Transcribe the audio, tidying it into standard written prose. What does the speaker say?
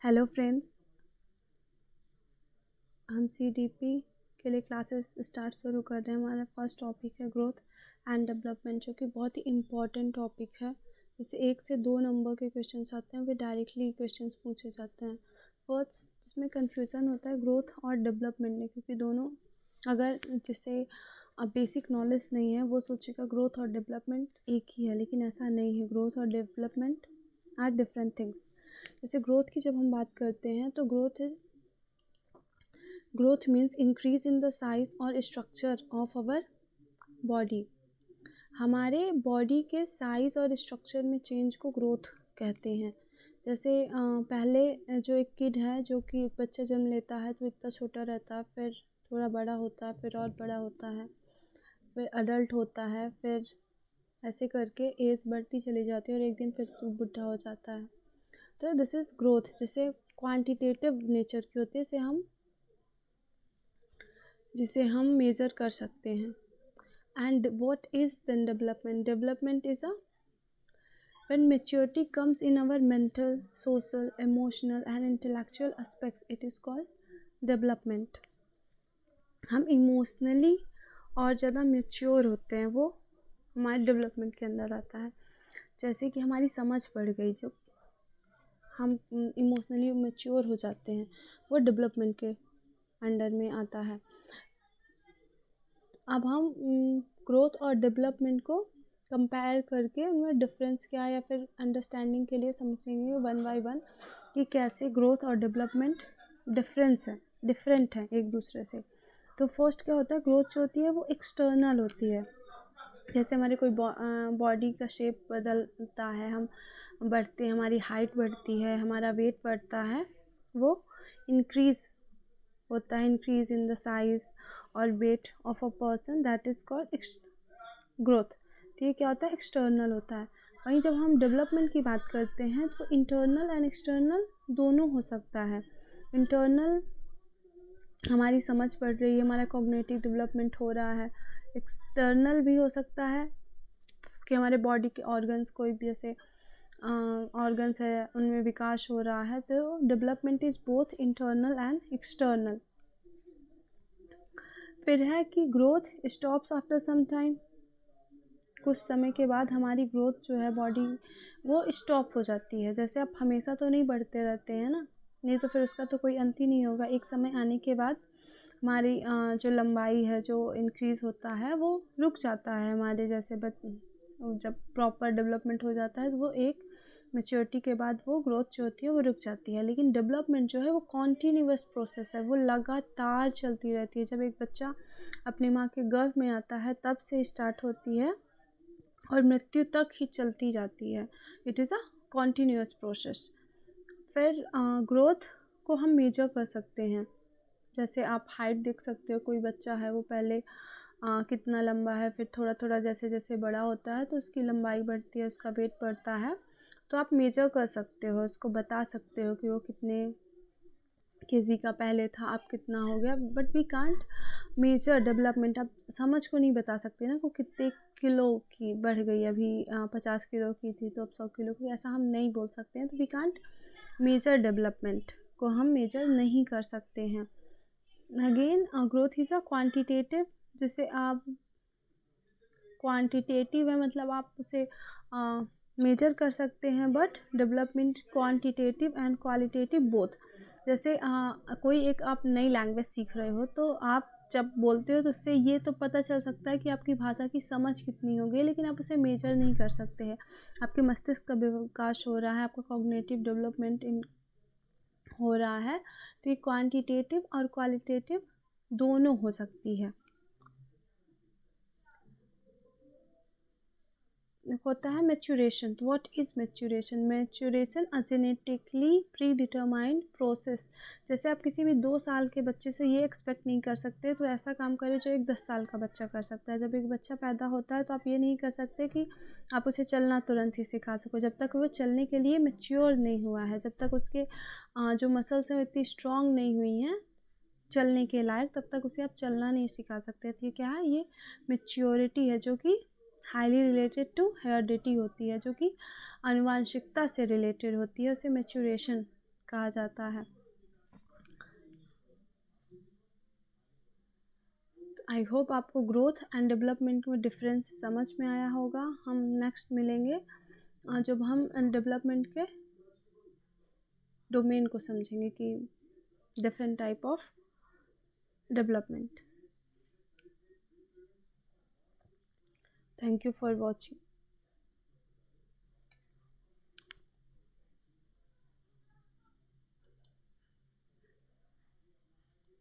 Hello friends, हम CDP के लिए क्लासेस स्टार्ट शुरू कर रहे हैं। हमारा फर्स्ट टॉपिक है ग्रोथ एंड डेवलपमेंट, जो कि बहुत ही इम्पॉर्टेंट टॉपिक है। जैसे 1 से 2 नंबर के क्वेश्चंस आते हैं, वे डायरेक्टली क्वेश्चंस पूछे जाते हैं। फर्स्ट जिसमें कन्फ्यूज़न होता है ग्रोथ और डेवलपमेंट में, क्योंकि दोनों अगर जिसे बेसिक नॉलेज नहीं है वो सोचेगा ग्रोथ और डेवलपमेंट एक ही है, लेकिन ऐसा नहीं है। ग्रोथ और डेवलपमेंट आर डिफरेंट थिंग्स। जैसे ग्रोथ की जब हम बात करते हैं तो growth means increase in the size और स्ट्रक्चर ऑफ आवर बॉडी। हमारे बॉडी के साइज़ और स्ट्रक्चर में चेंज को ग्रोथ कहते हैं। जैसे पहले जो एक किड है, जो कि एक बच्चा जन्म लेता है तो इतना छोटा रहता है, फिर थोड़ा बड़ा होता है, फिर और बड़ा होता है, फिर अडल्ट होता है, फिर ऐसे करके एज बढ़ती चली जाती है और एक दिन फिर बुढ़ा हो जाता है। तो दिस इज़ ग्रोथ, जिसे क्वांटिटेटिव नेचर की होती है, जिसे हम मेज़र कर सकते हैं। And what is then development? Development is when maturity comes in our mental, social, emotional and intellectual aspects, it is called development. हम इमोशनली और ज़्यादा मैच्योर होते हैं, वो हमारे डेवलपमेंट के अंदर आता है। जैसे कि हमारी समझ बढ़ गई, जब हम इमोशनली मैच्योर हो जाते हैं, वो डेवलपमेंट के अंडर में आता है। अब हम ग्रोथ और डेवलपमेंट को कंपेयर करके उनमें डिफरेंस क्या है, या फिर अंडरस्टैंडिंग के लिए समझेंगे वन बाय वन कि कैसे ग्रोथ और डेवलपमेंट डिफरेंट है एक दूसरे से। तो फर्स्ट क्या होता है, ग्रोथ जो होती है वो एक्सटर्नल होती है। जैसे हमारे कोई बॉडी का शेप बदलता है, हम बढ़ते हैं, हमारी हाइट बढ़ती है, हमारा वेट बढ़ता है, वो इंक्रीज़ होता है, इंक्रीज इन द साइज और weight of a person, that is called growth. तो ये क्या होता है, एक्सटर्नल होता है। वहीं जब हम डेवलपमेंट की बात करते हैं तो इंटरनल एंड एक्सटर्नल दोनों हो सकता है। इंटरनल हमारी समझ बढ़ रही है, हमारा कॉग्निटिव डेवलपमेंट हो रहा है। एक्सटर्नल भी हो सकता है कि हमारे बॉडी के ऑर्गन्स, कोई भी जैसे ऑर्गन्स है, उनमें विकास हो रहा है। तो development is both internal and external. फिर है कि growth stops after some time. कुछ समय के बाद हमारी ग्रोथ जो है बॉडी, वो स्टॉप हो जाती है। जैसे आप हमेशा तो नहीं बढ़ते रहते हैं ना, नहीं तो फिर उसका तो कोई अंत ही नहीं होगा। एक समय आने के बाद हमारी जो लंबाई है, जो इंक्रीज़ होता है, वो रुक जाता है। हमारे जैसे जब प्रॉपर डेवलपमेंट हो जाता है तो वो एक मैच्योरिटी के बाद वो ग्रोथ जो होती है वो रुक जाती है। लेकिन डेवलपमेंट जो है वो कॉन्टीन्यूअस प्रोसेस है, वो लगातार चलती रहती है। जब एक बच्चा अपनी माँ के गर्भ में आता है तब से स्टार्ट होती है और मृत्यु तक ही चलती जाती है। It is a continuous process. फिर ग्रोथ को हम मेजर कर सकते हैं। जैसे आप हाइट देख सकते हो, कोई बच्चा है वो पहले कितना लंबा है, फिर थोड़ा थोड़ा जैसे जैसे बड़ा होता है तो उसकी लंबाई बढ़ती है, उसका वेट बढ़ता है। तो आप मेजर कर सकते हो, उसको बता सकते हो कि वो कितने केजी का पहले था, अब कितना हो गया। But we can't measure development. आप समझ को नहीं बता सकते ना, वो कितने किलो की बढ़ गई, अभी 50 किलो की थी तो अब 100 किलो की, ऐसा हम नहीं बोल सकते हैं। तो वी कांट मेजर डेवलपमेंट को हम मेजर नहीं कर सकते हैं। Again growth is a quantitative, जिसे आप क्वांटिटेटिव है, मतलब आप उसे मेजर कर सकते हैं। But development quantitative and qualitative both. जैसे कोई एक आप नई लैंग्वेज सीख रहे हो, तो आप जब बोलते हो तो उससे ये तो पता चल सकता है कि आपकी भाषा की समझ कितनी हो गई, लेकिन आप उसे मेजर नहीं कर सकते हैं। आपके मस्तिष्क का विकास हो रहा है, आपका कॉग्निटिव डेवलपमेंट हो रहा है। तो ये क्वांटिटेटिव और क्वालिटेटिव दोनों हो सकती है। होता है मैच्योरेशन। तो what is maturation? Maturation a genetically pre determined process. जैसे आप किसी भी 2 साल के बच्चे से ये एक्सपेक्ट नहीं कर सकते तो ऐसा काम करें जो एक 10 साल का बच्चा कर सकता है। जब एक बच्चा पैदा होता है तो आप ये नहीं कर सकते कि आप उसे चलना तुरंत ही सिखा सको, जब तक वो चलने के लिए मैच्योर नहीं हुआ है, जब तक उसके जो मसल्स हैं वो इतनी स्ट्रॉन्ग नहीं हुई हैं चलने के लायक, तब तक उसे आप चलना नहीं सिखा सकते। तो ये क्या है, ये मैच्योरिटी है, जो कि हाईली रिलेटेड टू हेरिडिटी होती है, जो कि आनुवांशिकता से रिलेटेड होती है, उसे मैच्योरेशन कहा जाता है। आई होप आपको ग्रोथ एंड डेवलपमेंट में डिफरेंस समझ में आया होगा। हम नेक्स्ट मिलेंगे जब हम डेवलपमेंट के डोमेन को समझेंगे कि different type of development. Thank you for watching.